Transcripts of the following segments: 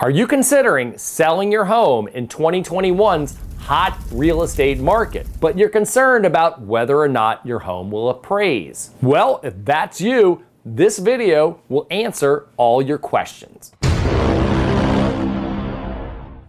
Are you considering selling your home in 2021's hot real estate market, but you're concerned about whether or not your home will appraise? Well, if that's you, this video will answer all your questions.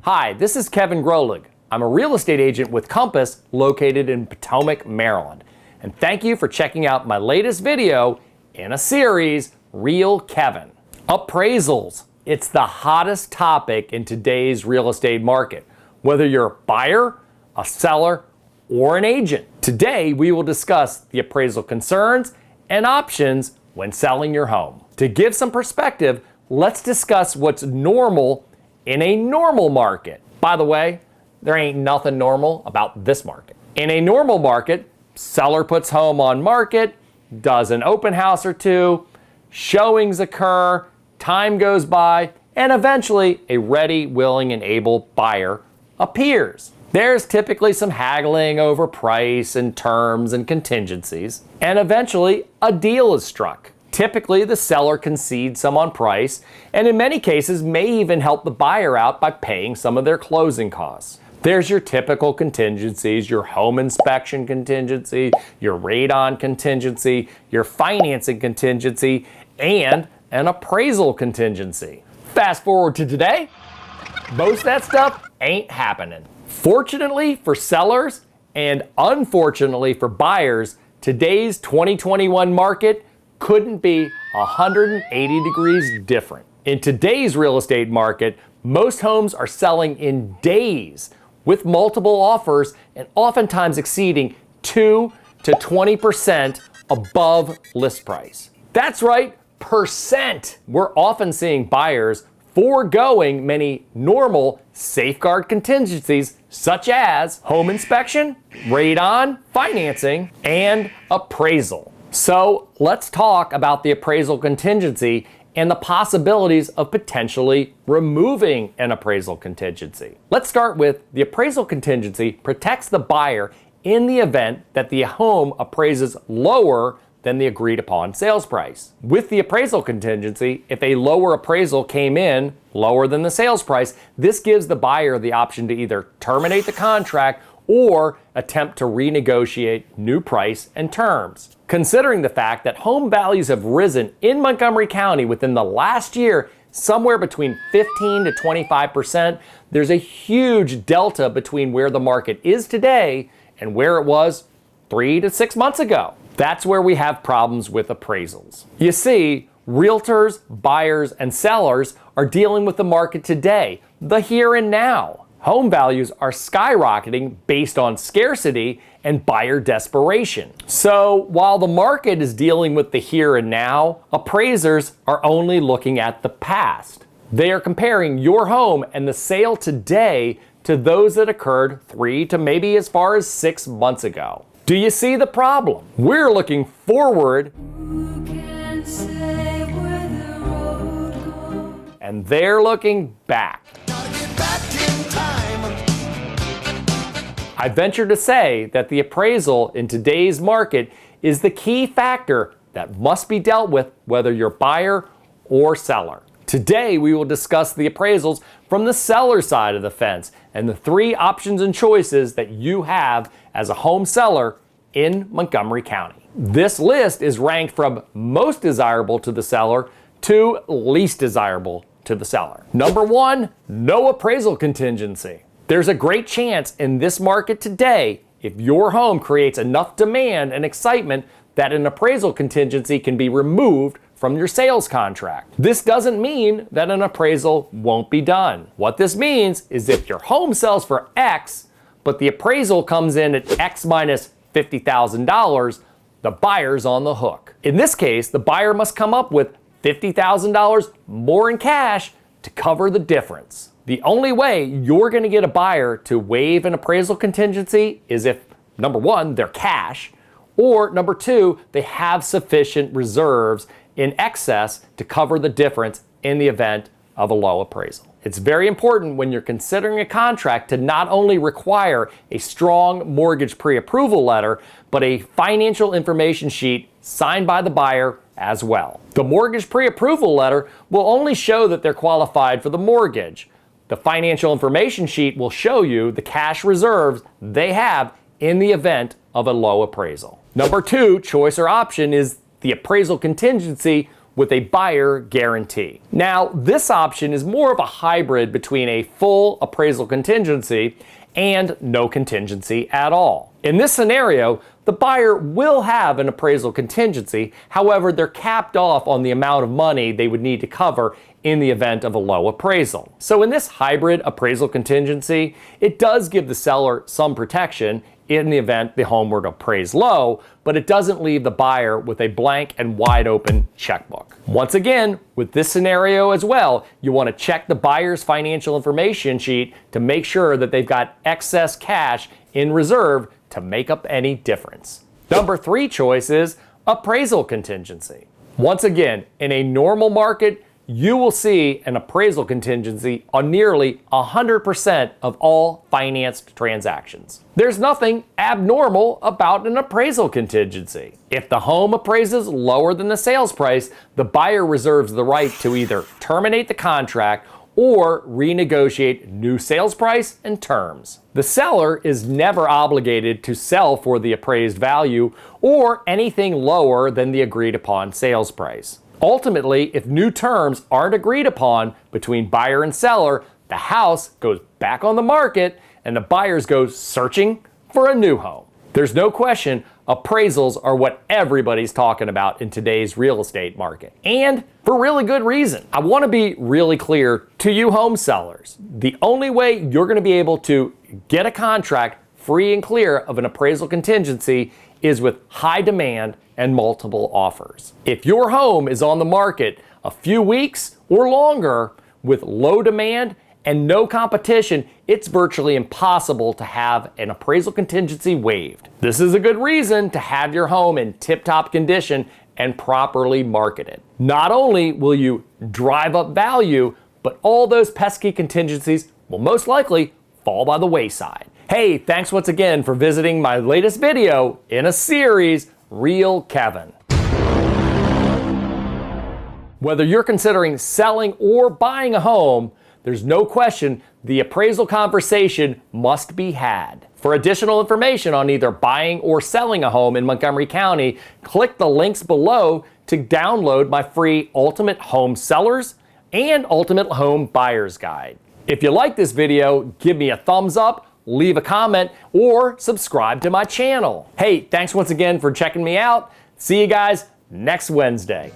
Hi, this is Kevin Grolig. I'm a real estate agent with Compass located in Potomac, Maryland. And thank you for checking out my latest video in a series, Real Kevin. Appraisals. It's the hottest topic in today's real estate market, whether you're a buyer, a seller, or an agent. Today, we will discuss the appraisal concerns and options when selling your home. To give some perspective, let's discuss what's normal in a normal market. By the way, there ain't nothing normal about this market. In a normal market, seller puts home on market, does an open house or two, showings occur, time goes by, and eventually a ready, willing, and able buyer appears. There's typically some haggling over price and terms and contingencies, and eventually a deal is struck. Typically, the seller concedes some on price, and in many cases may even help the buyer out by paying some of their closing costs. There's your typical contingencies, your home inspection contingency, your radon contingency, your financing contingency, and an appraisal contingency. Fast forward to today, most of that stuff ain't happening. Fortunately for sellers and unfortunately for buyers, today's 2021 market couldn't be 180 degrees different. In today's real estate market, most homes are selling in days with multiple offers and oftentimes exceeding 2 to 20% above list price. That's right, percent. We're often seeing buyers foregoing many normal safeguard contingencies such as home inspection, radon, financing, and appraisal. So let's talk about the appraisal contingency and the possibilities of potentially removing an appraisal contingency. Let's start with the appraisal contingency protects the buyer in the event that the home appraises lower than the agreed upon sales price. With the appraisal contingency, if a lower appraisal came in lower than the sales price, this gives the buyer the option to either terminate the contract or attempt to renegotiate new price and terms. Considering the fact that home values have risen in Montgomery County within the last year somewhere between 15 to 25%, there's a huge delta between where the market is today and where it was 3 to 6 months ago. That's where we have problems with appraisals. You see, realtors, buyers, and sellers are dealing with the market today, the here and now. Home values are skyrocketing based on scarcity and buyer desperation. So while the market is dealing with the here and now, appraisers are only looking at the past. They are comparing your home and the sale today to those that occurred 3 to maybe as far as 6 months ago. Do you see the problem? We're looking forward, and they're looking back. I venture to say that the appraisal in today's market is the key factor that must be dealt with whether you're buyer or seller. Today, we will discuss the appraisals from the seller side of the fence and the 3 options and choices that you have as a home seller in Montgomery County. This list is ranked from most desirable to the seller to least desirable to the seller. Number 1, no appraisal contingency. There's a great chance in this market today, if your home creates enough demand and excitement, that an appraisal contingency can be removed from your sales contract. This doesn't mean that an appraisal won't be done. What this means is if your home sells for X, but the appraisal comes in at X minus $50,000, the buyer's on the hook. In this case, the buyer must come up with $50,000 more in cash to cover the difference. The only way you're going to get a buyer to waive an appraisal contingency is if, number 1, they're cash, or number 2, they have sufficient reserves in excess to cover the difference in the event of a low appraisal. It's very important when you're considering a contract to not only require a strong mortgage pre-approval letter, but a financial information sheet signed by the buyer as well. The mortgage pre-approval letter will only show that they're qualified for the mortgage. The financial information sheet will show you the cash reserves they have in the event of a low appraisal. Number 2 choice or option is the appraisal contingency with a buyer guarantee. Now, this option is more of a hybrid between a full appraisal contingency and no contingency at all. In this scenario, the buyer will have an appraisal contingency. However, they're capped off on the amount of money they would need to cover in the event of a low appraisal. So in this hybrid appraisal contingency, it does give the seller some protection in the event the home were to appraise low, but it doesn't leave the buyer with a blank and wide open checkbook. Once again, with this scenario as well, you want to check the buyer's financial information sheet to make sure that they've got excess cash in reserve to make up any difference. Number 3 choice is appraisal contingency. Once again, in a normal market, you will see an appraisal contingency on nearly 100% of all financed transactions. There's nothing abnormal about an appraisal contingency. If the home appraises lower than the sales price, the buyer reserves the right to either terminate the contract or renegotiate new sales price and terms. The seller is never obligated to sell for the appraised value or anything lower than the agreed upon sales price. Ultimately, if new terms aren't agreed upon between buyer and seller, the house goes back on the market and the buyers go searching for a new home. There's no question appraisals are what everybody's talking about in today's real estate market. And for really good reason. I want to be really clear to you home sellers. The only way you're going to be able to get a contract free and clear of an appraisal contingency is with high demand and multiple offers. If your home is on the market a few weeks or longer with low demand and no competition, it's virtually impossible to have an appraisal contingency waived. This is a good reason to have your home in tip-top condition and properly marketed. Not only will you drive up value, but all those pesky contingencies will most likely fall by the wayside. Hey, thanks once again for visiting my latest video in a series, Real Kevin. Whether you're considering selling or buying a home, there's no question the appraisal conversation must be had. For additional information on either buying or selling a home in Montgomery County, click the links below to download my free Ultimate Home Sellers and Ultimate Home Buyers Guide. If you like this video, give me a thumbs up, leave a comment, or subscribe to my channel. Hey, thanks once again for checking me out. See you guys next Wednesday.